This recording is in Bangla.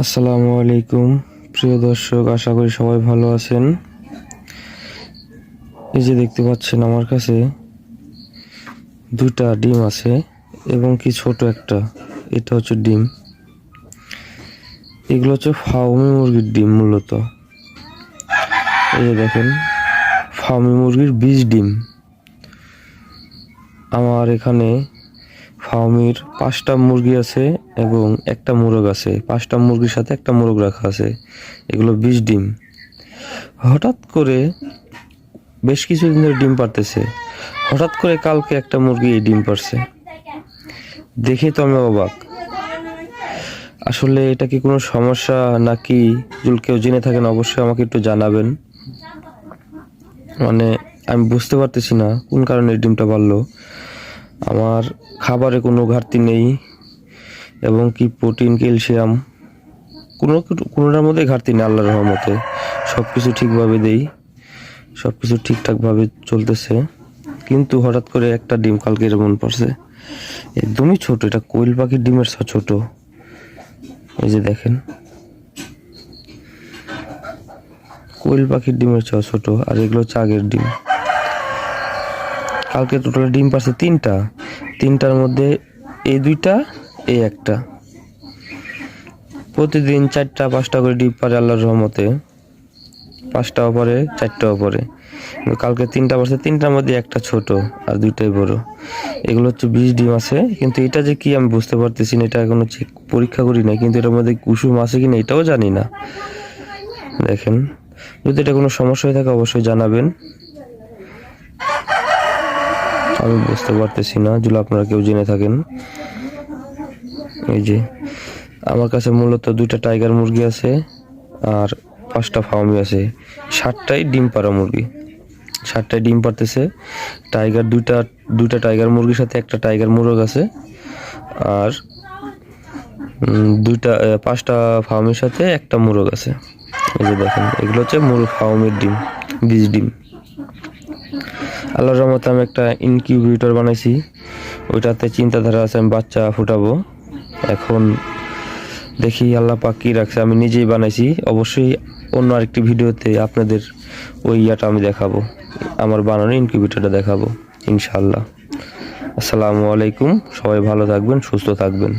আসসালামু আলাইকুম প্রিয় দর্শক, আশা করি সবাই ভালো আছেন। এই যে দেখতে পাচ্ছেন আমার কাছে দুটা ডিম আছে এবং কি ছোট একটা, এটা হচ্ছে ডিম। এগুলো হচ্ছে ফার্মি মুরগির ডিম মূলত। এই যে দেখেন, ফার্মি মুরগির 20 ডিম। আমার এখানে ফার্মির 5টা মুরগি আছে এবং একটা মোরগ আছে। 5টা মুরগির সাথে একটা মোরগ রাখা আছে। এগুলো 20 ডিম। হঠাৎ করে বেশ কিছুদিন ধরে ডিম পারতেছে। হঠাৎ করে কালকে একটা মুরগি ডিম পারছে, দেখে তো আমি অবাক। আসলে এটা কি কোনো সমস্যা নাকি? যদি কেউ জেনে থাকেন অবশ্যই আমাকে একটু জানাবেন। মানে আমি বুঝতে পারতেছি না কোন কারণে ডিমটা পারলো। আমার খাবারে কোনো ঘাটতি নেই এবং কি প্রোটিন, ক্যালসিয়াম কোনোটার মধ্যে ঘাটতি নেই। আল্লাহর রহমতে সবকিছু ঠিকভাবে দেই, সবকিছু ঠিকঠাকভাবে চলতেছে। কিন্তু হঠাৎ করে একটা ডিম কালকে এরকম পড়ছে, একদমই ছোট। এটা কোয়েল পাখির ডিমের ছোট। এই যে দেখেন, কোয়েল পাখির ডিমের ছোট। আর এগুলো হচ্ছে আগের ডিম। কালকে টোটাল ডিম পারছে 3টা। 3টার মধ্যে এই 2টা, এই একটা। প্রতিদিন 4টা 5টা করে ডিম পারে আল্লাহর রহমতে। 5টাও পরে, 4টাও পরে। কালকে 3টা পারছে, 3টার মধ্যে একটা ছোট আর 2টাই বড়। এগুলো হচ্ছে 20 ডিম আছে। কিন্তু এটা যে কি আমি বুঝতে পারতেছি না, এটা এখনো পরীক্ষা করি না। কিন্তু এটার মধ্যে কুসুম আছে কিনা এটাও জানি না। দেখেন, যদি এটা কোনো সমস্যা হয়ে থাকে অবশ্যই জানাবেন। আমি বুঝতে পারতেছি না, যদি আপনারা কেউ জেনে থাকেন। এই যে আমার কাছে মূলত 2টা টাইগার মুরগি আছে আর 5টা ফার্মি আছে। 7টাই ডিম পাড়া মুরগি, 7টাই ডিম পারতেছে। টাইগার দুইটা টাইগার মুরগির সাথে একটা টাইগার মোরগ আছে। আর 5টা ফার্মের সাথে একটা মোরগ আছে। এই যে দেখেন, এগুলো হচ্ছে ফার্মের ডিম, 20 ডিম। আল্লাহর রহমতে আমি একটা ইনকিউবেটর বানাইছি। ওইটাতে চিন্তাধারা আছে আমি বাচ্চা ফুটাবো। এখন দেখি আল্লাহ পাক কি রাখছে। আমি নিজেই বানাইছি। অবশ্যই অন্য আরেকটি ভিডিওতে আপনাদের ওই ইয়াটা আমি দেখাবো, আমার বানানো ইনকিউবেটরটা দেখাবো ইনশাআল্লাহ। আসসালামু আলাইকুম, সবাই ভালো থাকবেন, সুস্থ থাকবেন।